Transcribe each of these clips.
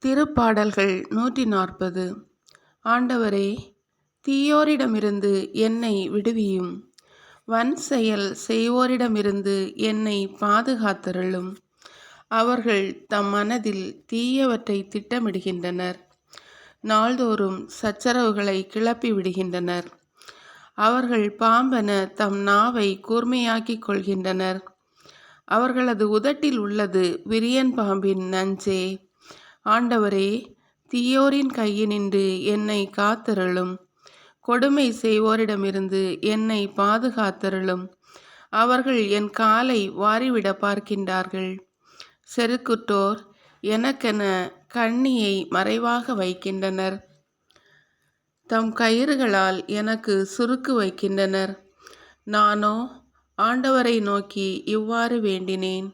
திருப்பாடல்கள் 140. ஆண்டவரே, தீயோரிடமிருந்து என்னை விடுவியும், வன்செயல் செய்வோரிடமிருந்து என்னை பாதுகாத்தருளும். அவர்கள் தம் மனதில் தீயவற்றை திட்டமிடுகின்றனர், நாள்தோறும் சச்சரவுகளை கிளப்பி விடுகின்றனர். அவர்கள் பாம்பென தம் நாவை கூர்மையாக்கிக் கொள்கின்றனர். அவர்களது உதட்டில் உள்ளது விரியன் பாம்பின் நஞ்சே. ஆண்டவரே, தீயோரின் கையினின்று என்னை காத்தருளும். கொடுமை செய்வோரிடமிருந்து என்னை பாதுகாத்தருளும். அவர்கள் என் காலை வாரிவிட பார்க்கின்றார்கள். செருக்குற்றோர் எனக்கென கண்ணியை மறைவாக வைக்கின்றனர். தம் கயிறுகளால் எனக்கு சுருக்கு வைக்கின்றனர். நானோ ஆண்டவரை நோக்கி இவ்வாறு வேண்டினேன்.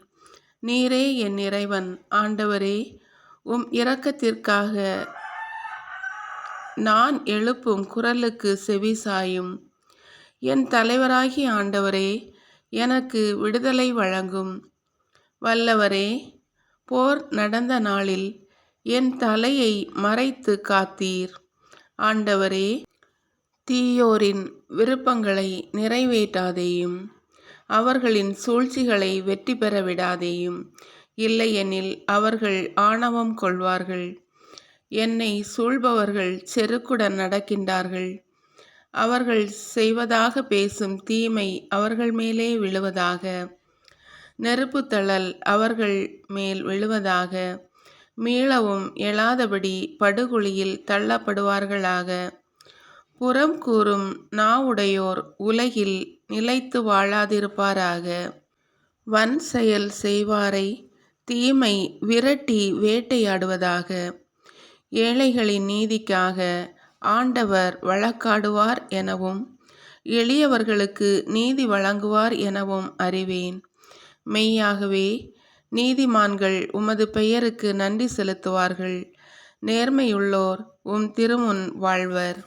நீரே என் இறைவன். ஆண்டவரே, உம் இரக்கத்திற்காக நான் எழுப்பும் குரலுக்கு செவிசாயும். என் தலைவராகிய ஆண்டவரே, எனக்கு விடுதலை வழங்கும். வல்லவரே, போர் நடந்த நாளில் என் தலையை மறைத்து காத்தீர். ஆண்டவரே, தீயோரின் விருப்பங்களை நிறைவேற்றாதேயும், அவர்களின் சூழ்ச்சிகளை வெற்றி பெற விடாதேயும். இல்லையெனில் அவர்கள் ஆணவம் கொள்வார்கள். என்னை சூழ்பவர்கள் செருக்குடன் நடக்கின்றார்கள். அவர்கள் செய்வதாக பேசும் தீமை அவர்கள் மேலே விழுவதாக. நெருப்புத்தழல் அவர்கள் மேல் விழுவதாக. மீளவும் எழாதபடி படுகுழியில் தள்ளப்படுவார்களாக. புறம் கூறும் நாவுடையோர் உலகில் நிலைத்து வாழாதிருப்பாராக. வன் செயல் செய்வாரை தீமை விரட்டி வேட்டையாடுவதாக. ஏழைகளின் நீதிக்காக ஆண்டவர் வழக்காடுவார் எனவும், எளியவர்களுக்கு நீதி வழங்குவார் எனவும் அறிவேன். மெய்யாகவே நீதிமான்கள் உமது பெயருக்கு நன்றி செலுத்துவார்கள். நேர்மையுள்ளோர் உம் திருமுன் வாழ்வர்.